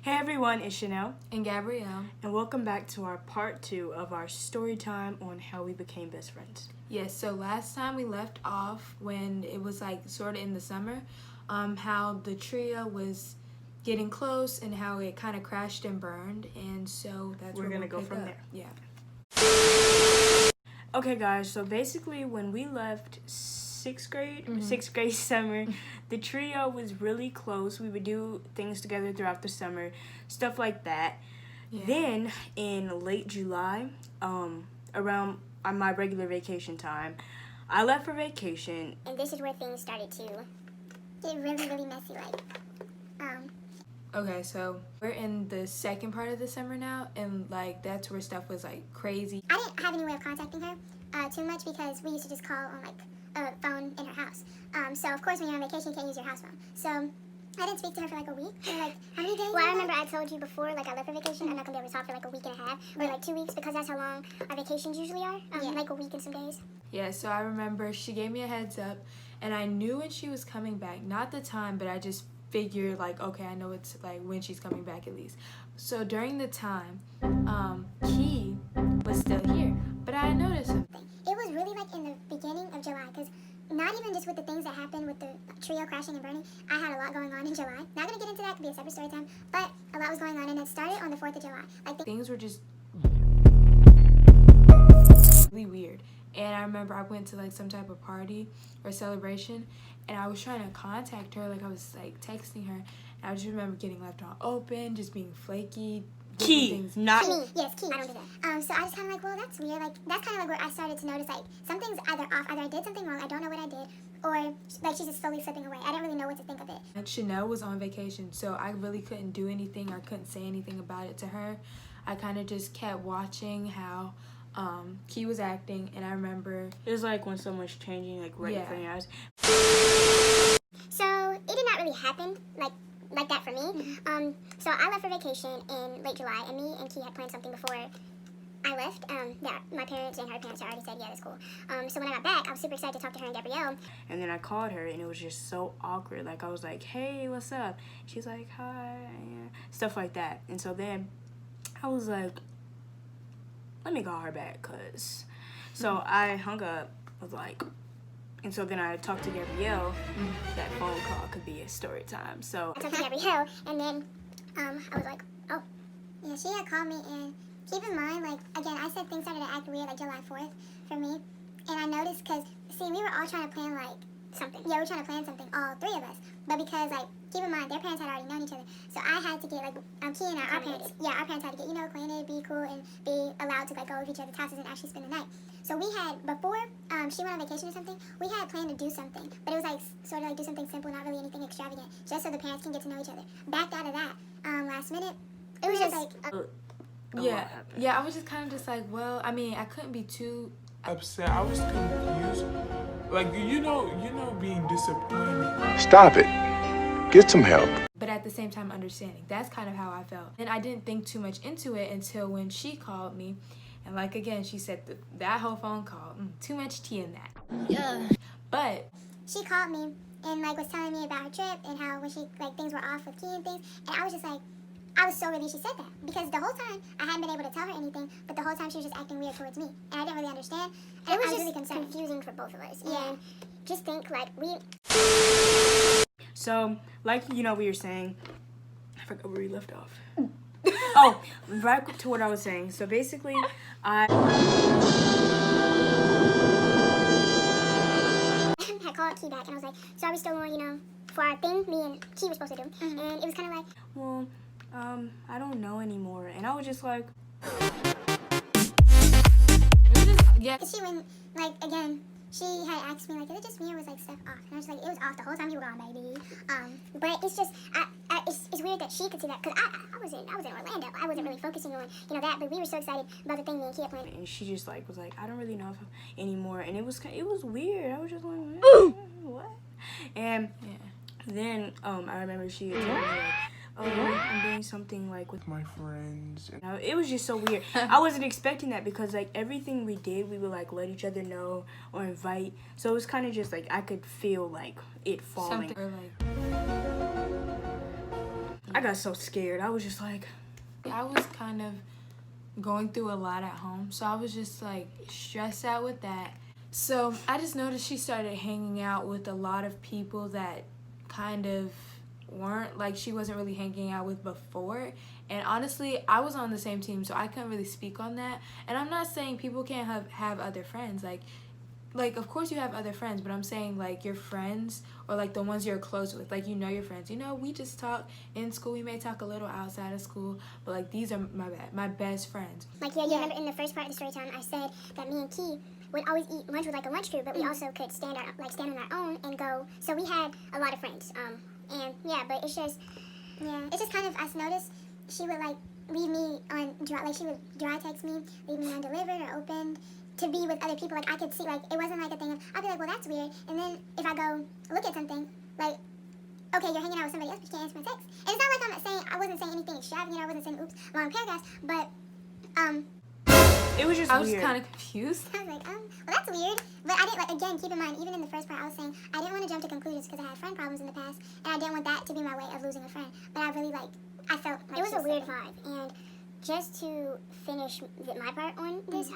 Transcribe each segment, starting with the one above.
Hey everyone, it's Chanel and Gabrielle, and welcome back to our part 2 of our story time on how we became best friends. Yes, so last time we left off when it was like sort of in the summer, how the trio was getting close and how it kind of crashed and burned, and so that's We're where gonna we'll go from there. Yeah. Okay guys, so basically when we left sixth grade summer, the trio was really close. We would do things together throughout the summer, stuff like that. Yeah. Then in late July, around my regular vacation time, I left for vacation. And this is where things started to get really, really messy. Okay, so we're in the second part of the summer now, and like that's where stuff was like crazy. I didn't have any way of contacting her too much because we used to just call on like a phone in her house. So of course when you're on vacation you can't use your house phone. So I didn't speak to her for like a week or like how many days? Well, I remember I told you before, like I left for vacation, I'm not gonna be able to talk for like a week and a half or like 2 weeks because that's how long our vacations usually are. Like a week and some days. Yeah, so I remember she gave me a heads up, and I knew when she was coming back, not the time, but I just figured like, okay, I know it's like when she's coming back at least. So during the time, Key was still here, but I noticed something. It was really like in the beginning of July because not even just with the things that happened with the trio crashing and burning, I had a lot going on in July. Not gonna get into that, could be a separate story time, but a lot was going on and it started on the 4th of July. Like things were just really weird. And I remember I went to like some type of party or celebration, and I was trying to contact her, like I was like texting her, and I just remember getting left on open, just being flaky. Key, not me. Yes, Key. I don't do that. So I just kind of like, well, that's weird. Like that's kind of like where I started to notice like something's either off. Either I did something wrong, I don't know what I did, or like she's just slowly slipping away. I didn't really know what to think of it. And Chanel was on vacation, so I really couldn't do anything or couldn't say anything about it to her. I kind of just kept watching how Key was acting, and I remember it was like when someone's changing like right in front of your eyes. So it did not really happen like that for me. So I left for vacation in late July, and me and Key had planned something before I left. Yeah, my parents and her parents already said, yeah, that's cool. So when I got back, I was super excited to talk to her and Gabrielle. And then I called her, and it was just so awkward. Like, I was like, hey, what's up? She's like, hi, stuff like that. And so then I was like, let me call her back, cause. So I hung up, was like, and so then I talked to Gabrielle. That phone call could be a story time. So I talked to Gabrielle, and then I was like, oh, yeah, she had called me, and keep in mind, like, again, I said things started to act weird, like July 4th for me, and I noticed, because, see, we were all trying to plan, like, something. Yeah, we were trying to plan something, all 3 of us, but because, like, keep in mind, their parents had already known each other, so I had to get, like, Key and our parents, our parents had to get, acquainted, be cool, and be allowed to, like, go over each other's houses and actually spend the night. So we had, before she went on vacation or something, we had planned to do something, but it was, like, sort of, like, do something simple, not really anything extravagant, just so the parents can get to know each other. Backed out of that, last minute, it was just, like, yeah, I was just kind of just like, well, I mean, I couldn't be too upset. I was confused. Like, being disappointed. Stop it. Get some help. But at the same time, understanding. That's kind of how I felt. And I didn't think too much into it until when she called me. And like, again, she said that whole phone call, too much tea in that. Yeah. But she called me and, like, was telling me about her trip and how when she, like, things were off with Key and things. And I was just like, I was so relieved she said that, because the whole time I hadn't been able to tell her anything, but the whole time she was just acting weird towards me, and I didn't really understand. And it was just really confusing for both of us. Yeah. And just think, like, So, like, we were saying, I forgot where we left off. Oh, right to what I was saying. So basically, I had called Key back, and I was like, so are we still going, for our thing me and Key were supposed to do? And it was kind of like, well, I don't know anymore. And I was just like, yeah. She went, like, again, she had asked me, like, is it just me or was, like, stuff off? And I was like, it was off the whole time you were gone, baby. But it's just, it's weird that she could see that, because I was in Orlando. I wasn't really focusing on, that, but we were so excited about the thing me and Key had planned. And she just, like, was like, I don't really know anymore. And it was weird. I was just like, what? And then, I remember she had told me, like, oh, I'm doing something, like, with my friends. It was just so weird. I wasn't expecting that, because, like, everything we did, we would, like, let each other know or invite. So it was kind of just, like, I could feel, like, it falling. Something, or, like, I got so scared. I was just like, I was kind of going through a lot at home, so I was just like stressed out with that. So I just noticed she started hanging out with a lot of people that kind of weren't, like, she wasn't really hanging out with before. And honestly, I was on the same team, so I couldn't really speak on that. And I'm not saying people can't have other friends. Like, of course you have other friends, but I'm saying, like, your friends, or, like, the ones you're close with. Like, you know your friends. You know, we just talk in school. We may talk a little outside of school, but, like, these are my best friends. Like, yeah, you remember in the first part of the story time, I said that me and Key would always eat lunch with, like, a lunch crew, but we also could stand on our own and go. So we had a lot of friends. And, yeah, but it's just kind of, I noticed she would, like, leave me on, like, she would dry text me, leave me undelivered or opened, to be with other people. Like, I could see, like, it wasn't like a thing of, I'd be like, well, that's weird. And then if I go look at something, like, okay, you're hanging out with somebody else, but you can't answer my text. And it's not like I wasn't saying anything extravagant, I wasn't saying, oops, long paragraphs, but, it was just I was weird. kind of confused. I was like, well, that's weird. But I didn't, like, again, keep in mind, even in the first part, I was saying, I didn't want to jump to conclusions because I had friend problems in the past, and I didn't want that to be my way of losing a friend. But I really, like, I felt like it was a weird vibe. And just to finish my part on this,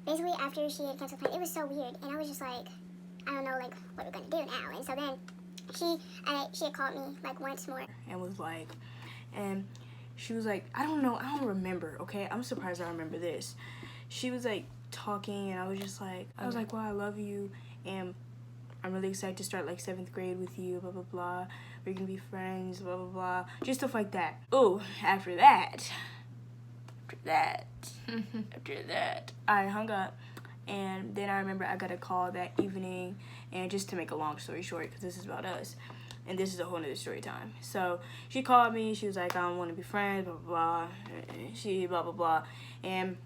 basically, after she had canceled plans, it was so weird, and I was just like, I don't know, like, what we're gonna do now. And so then she had called me, like, once more. And was like, and she was like, I don't remember, okay? I'm surprised I remember this. She was like talking, and I was just like, well, I love you, and I'm really excited to start like 7th grade with you, blah, blah, blah. We're gonna be friends, blah, blah, blah. Just stuff like that. Oh, after that, I hung up, and then I remember I got a call that evening, and just to make a long story short, because this is about us, and this is a whole nother story time. So she called me, she was like, I don't want to be friends, blah, blah, blah, she, blah, blah, blah, and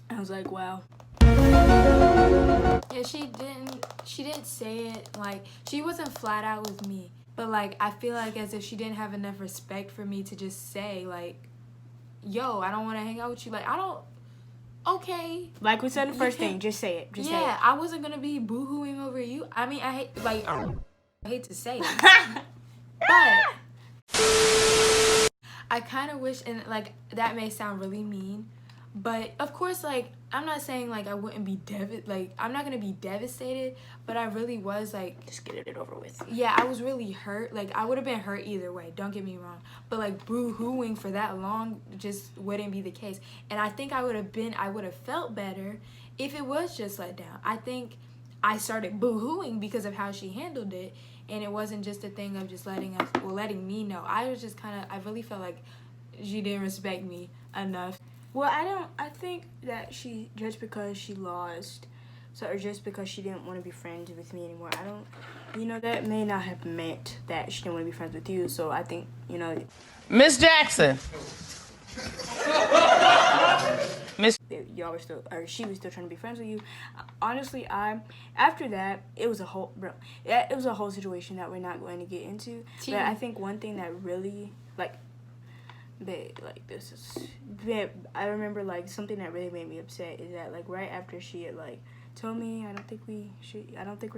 I was like, well. Yeah, she didn't say it, like, she wasn't flat out with me, but, like, I feel like as if she didn't have enough respect for me to just say, like, yo, I don't want to hang out with you. Like, I don't, okay. Like we said the first thing, just say it. Just say it. Yeah, I wasn't going to be boo-hooing over you. I mean, I hate to say it. But I kind of wish, and, like, that may sound really mean, but, of course, like, I'm not saying, like, I wouldn't be I'm not going to be devastated, but I really was, like, just get it over with. Yeah, I was really hurt. Like, I would have been hurt either way, don't get me wrong. But, like, boo-hooing for that long just wouldn't be the case. And I think I would have felt better if it was just let down. I think I started boo-hooing because of how she handled it, and it wasn't just a thing of just letting me know. I was just I really felt like she didn't respect me enough. Well, I think that just because she lost, or just because she didn't want to be friends with me anymore, that may not have meant that she didn't want to be friends with you. So I think, Miss Jackson. Y'all were still, or she was still trying to be friends with you. Honestly, after that, it was a whole situation that we're not going to get into. But I think one thing that really, I remember, like, something that really made me upset is that, like, right after she had, like, told me, I don't think we're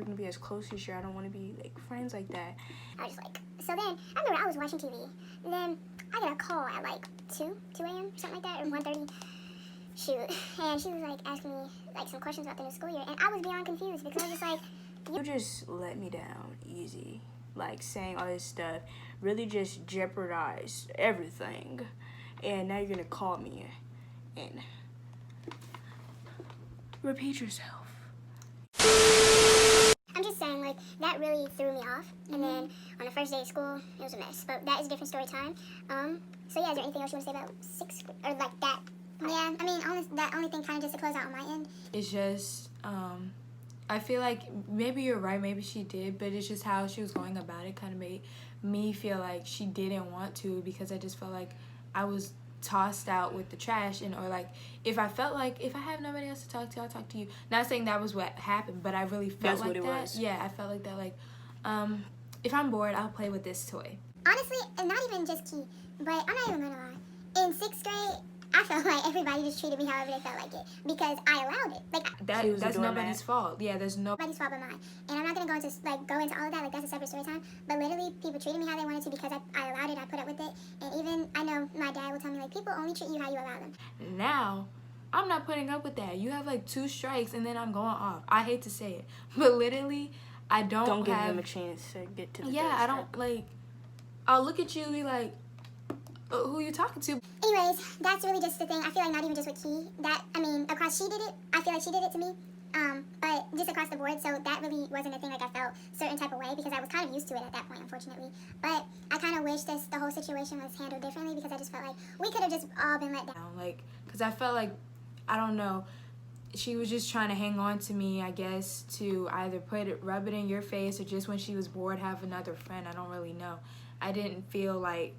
gonna be as close this year, I don't want to be, like, friends like that. I was like, so then, I remember I was watching TV, and then I got a call at, like, 2 a.m., something like that, or 1:30, shoot, and she was, like, asking me, like, some questions about the new school year, and I was beyond confused, because I was just like, you just let me down easy. Like, saying all this stuff really just jeopardized everything. And now you're gonna call me and repeat yourself. I'm just saying, like, that really threw me off. And then on the first day of school, it was a mess. But that is a different story time. So yeah, is there anything else you want to say about 6th grade? Or like that? Yeah, I mean, that only thing kind of just to close out on my end. It's just, I feel like maybe you're right, maybe she did, but it's just how she was going about it kind of made me feel like she didn't want to, because I just felt like I was tossed out with the trash, or like if I felt like if I have nobody else to talk to, I'll talk to you. Not saying that was what happened, but I really felt like that. Was. Yeah, I felt like that. Like, if I'm bored, I'll play with this toy. Honestly, and not even just Key, but I'm not even gonna lie. In 6th grade, I felt like everybody just treated me however they felt like it because I allowed it. Like, She was a that's doormat. nobody's fault. Yeah, there's no. nobody's fault but mine. And I'm not gonna go into all of that. Like, that's a separate story time. But literally, people treated me how they wanted to because I allowed it. I put up with it. And even I know my dad will tell me, like, people only treat you how you allow them. Now, I'm not putting up with that. You have like 2 strikes and then I'm going off. I hate to say it, but literally, I don't give have. them a chance to get to the Yeah, third I don't strike. like. I'll look at you and be like, who you talking to? Anyways, that's really just the thing. I feel like not even just with Key. Across she did it. I feel like she did it to me. But just across the board, so that really wasn't a thing. Like, I felt certain type of way because I was kind of used to it at that point, unfortunately. But I kind of wish the whole situation was handled differently because I just felt like we could have just all been let down. Like, because I felt like, I don't know, she was just trying to hang on to me, I guess, to either rub it in your face or just when she was bored have another friend. I don't really know. I didn't feel like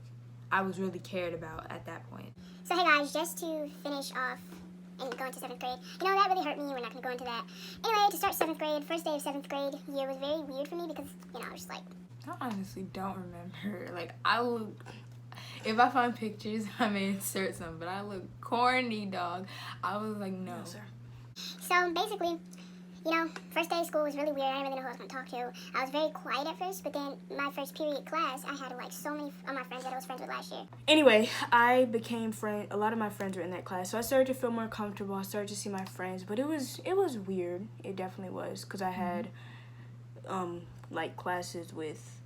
I was really cared about at that point. So hey guys, just to finish off and go into 7th grade, you know, that really hurt me. We're not going to go into that. Anyway, to start 7th grade, first day of 7th grade year was very weird for me because, you know, I was just like, I honestly don't remember. Like, I look, if I find pictures, I may insert some, but I look corny, dog. I was like, no. Sir. so basically, you know, first day of school was really weird. I didn't really know who I was going to talk to. I was very quiet at first, but then my first period class, I had like so many of my friends that I was friends with last year. Anyway, I became friend. A lot of my friends were in that class, so I started to feel more comfortable. I started to see my friends, but it was weird. It definitely was because I had like classes with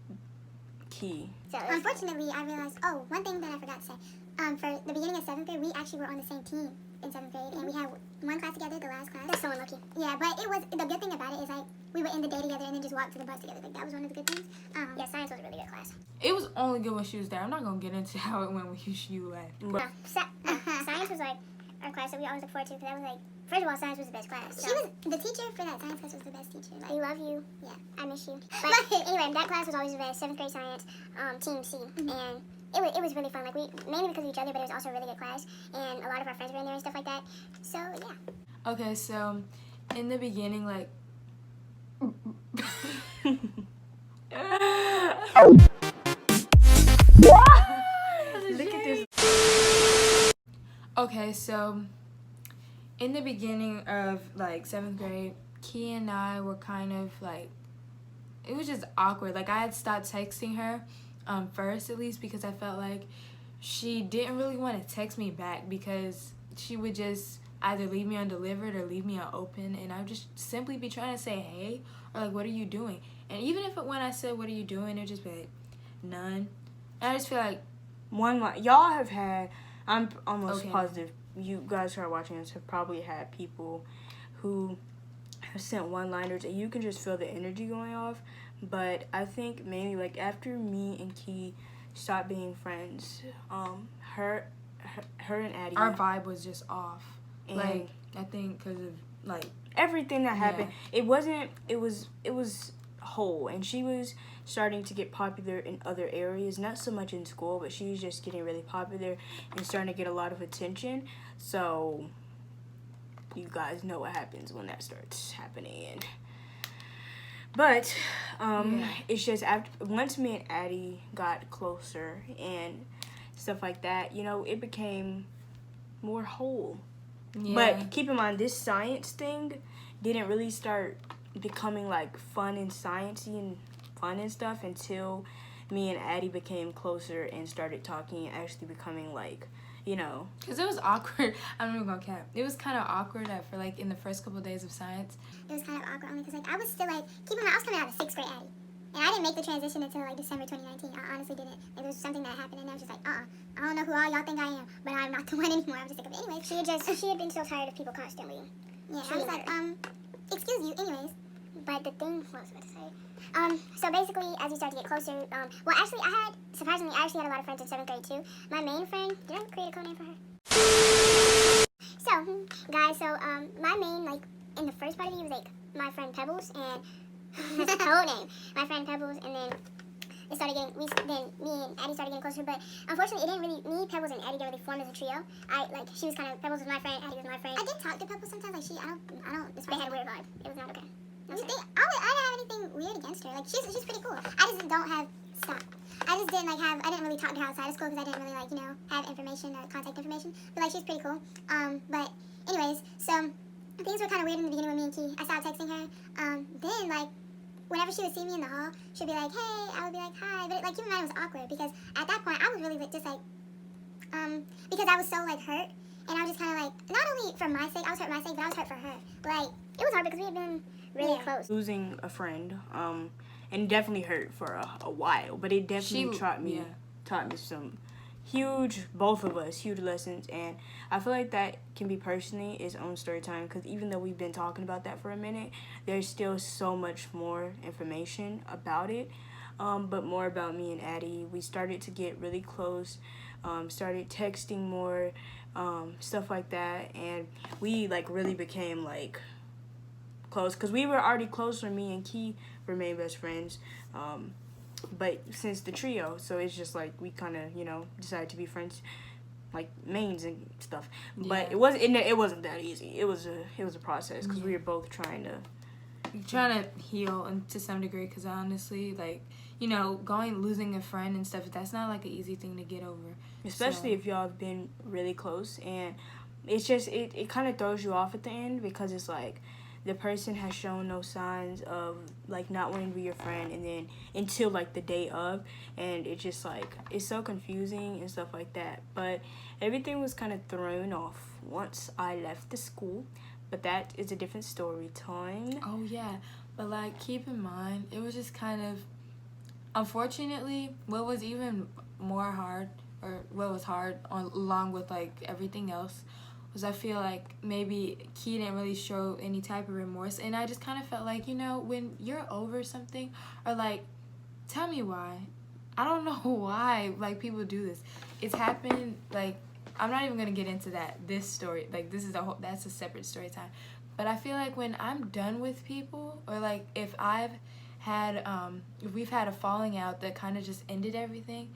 Key. So unfortunately, I realized, one thing that I forgot to say. For the beginning of 7th grade, we actually were on the same team in 7th grade, and we had one class together, the last class. That's so unlucky. Yeah, but it was, the good thing about it is, like, we would end the day together and then just walk to the bus together. Like, that was one of the good things. Yeah, science was a really good class. It was only good when she was there. I'm not going to get into how it went when you left. Science was, like, our class that we always look forward to, because that was, like, first of all, science was the best class. So. The teacher for that science class was the best teacher. Like, we love you. Yeah, I miss you. But anyway, that class was always the best, 7th grade science, team C, and it was really fun, like, mainly because of each other, but it was also a really good class, and a lot of our friends were in there and stuff like that, so, yeah. Okay, so, in the beginning, like... Look at this. Okay, so, in the beginning of, like, 7th grade, Key and I were kind of, like, it was just awkward. Like, I had stopped texting her, first at least, because I felt like she didn't really want to text me back because she would just either leave me undelivered or leave me unopened, and I would just simply be trying to say hey or like, what are you doing? And even if when I said what are you doing, it would just be like, none. And I just feel like One line. Y'all have had, I'm almost Okay. positive you guys who are watching this have probably had people who have sent one-liners and you can just feel the energy going off. But I think mainly, like, after me and Key stopped being friends, her and Addie, our vibe was just off. and Like, I think because of, like, everything that happened, it was whole, and she was starting to get popular in other areas, not so much in school, but she was just getting really popular and starting to get a lot of attention. So you guys know what happens when that starts happening. But it's just once me and Addie got closer and stuff like that, you know, it became more whole. yeah. But keep in mind, this science thing didn't really start becoming like fun and sciencey and fun and stuff until me and Addie became closer and started talking and actually becoming like, you know. Because it was awkward. I'm not even gonna cap. It was kind of awkward for like in the first couple of days of science. It was kind of awkward only because, like, I was still, like, keep in mind, I was coming out of 6th grade Addie. And I didn't make the transition until, like, December 2019. I honestly didn't. It was something that happened, and I was just like, I don't know who all y'all think I am, but I'm not the one anymore. I'm just sick of it. Anyway, she had been so tired of people constantly. Yeah, I was like, excuse you, anyways. But the thing, what was I about to say? So basically, as we started to get closer, well, actually, surprisingly, I actually had a lot of friends in 7th grade, too. My main friend, did I create a code name for her? So, guys, my main, like, in the first part of the year was, like, my friend Pebbles, and that's a code name. My friend Pebbles, and then it started getting, then me and Addie started getting closer, but unfortunately, it didn't really, me, Pebbles, and Addie didn't really form as a trio. She was kind of, Pebbles was my friend, Addie was my friend. I did talk to Pebbles sometimes, like, they had a weird vibe. It was not okay. I didn't have anything weird against her. Like, she's pretty cool. I just don't have, stop. I just didn't like I didn't really talk to her outside of school because I didn't really like, you know, have information or contact information. But like she's pretty cool. But anyways, so things were kind of weird in the beginning with me and Key. I stopped texting her. Then like whenever she would see me in the hall, she'd be like, hey, I would be like, hi. But like keep in mind it was awkward because at that point I was really like, just like because I was so like hurt. And I was just kind of like, not only for my sake, I was hurt for my sake, but I was hurt for her. Like, it was hard because we had been really close. Losing a friend, and it definitely hurt for a while, but it definitely taught me some huge, both of us, huge lessons. And I feel like that can be personally its own story time because even though we've been talking about that for a minute, there's still so much more information about it. But more about me and Addie. We started to get really close, started texting more, stuff like that, and we like really became like close because we were already close when me and Key remained best friends, but since the trio, so it's just like we kind of, you know, decided to be friends like mains and stuff. But it wasn't that easy. It was a process because we were both trying to heal and to some degree because honestly, like, you know, losing a friend and stuff, that's not like an easy thing to get over, especially if y'all have been really close. And it's just it kind of throws you off at the end because it's like the person has shown no signs of like not wanting to be your friend, and then until like the day of, and it just like it's so confusing and stuff like that. But everything was kind of thrown off once I left the school, but that is a different story time. Oh yeah, but like keep in mind it was just kind of, unfortunately, what was even more hard, or what was hard along with like everything else, was I feel like maybe Key didn't really show any type of remorse, and I just kind of felt like, you know, when you're over something, or like, tell me why. I don't know why like people do this. It's happened, like, I'm not even gonna get into this story, like this is that's a separate story time. But I feel like when I'm done with people, or like if we've had a falling out that kind of just ended everything,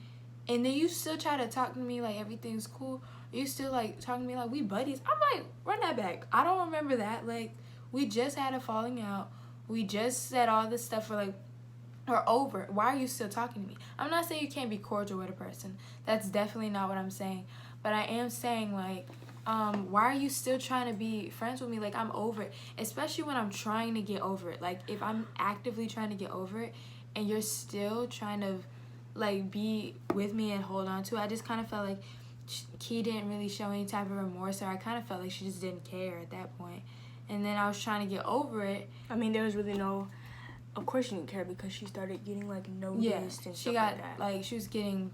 and then you still try to talk to me like everything's cool, you still like talking to me like we buddies, I'm like, run that back. I don't remember that. Like, we just had a falling out, we just said all this stuff, for like, we're over. Why are you still talking to me? I'm not saying you can't be cordial with a person, that's definitely not what I'm saying, but I am saying like, why are you still trying to be friends with me? Like, I'm over it, especially when I'm trying to get over it. Like, if I'm actively trying to get over it and you're still trying to like be with me and hold on to it, I just kind of felt like Key didn't really show any type of remorse, or I kind of felt like she just didn't care at that point. And then I was trying to get over it. I mean, there was really no, of course she didn't care because she started getting like noticed and stuff like that. Like, she was getting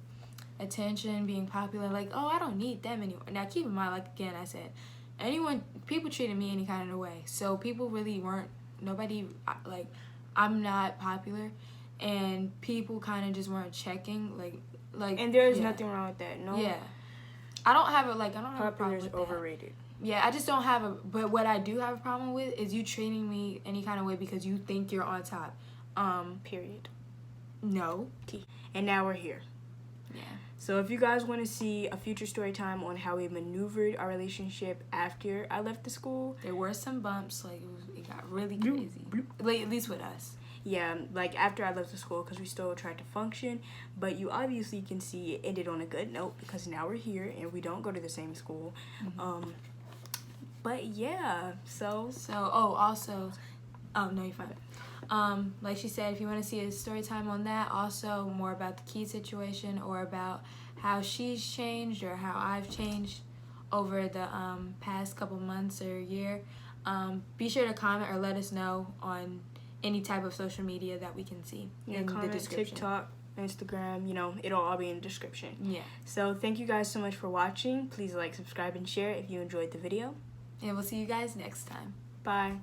attention, being popular, like, oh, I don't need them anymore. Now keep in mind, like, again, I said, people treated me any kind of way, so people really weren't, like, I'm not popular, and people kind of just weren't checking, like, and there's nothing wrong with that. No, I don't have a problem popular with is overrated. Yeah, I just don't have but what I do have a problem with is you treating me any kind of way because you think you're on top. Period. No. And now we're here. Yeah. So if you guys want to see a future story time on how we maneuvered our relationship after I left the school, there were some bumps, like it got really crazy. Like, at least with us. Yeah, like after I left the school, because we still tried to function, but you obviously can see it ended on a good note because now we're here and we don't go to the same school. Mm-hmm. But yeah, so also, no, you're fine. Like she said, if you want to see a story time on that, also more about the Key situation, or about how she's changed or how I've changed over the past couple months or year, be sure to comment or let us know on any type of social media that we can see in the description. TikTok, Instagram, you know, it'll all be in the description. Yeah. So thank you guys so much for watching. Please like, subscribe, and share if you enjoyed the video. And we'll see you guys next time. Bye.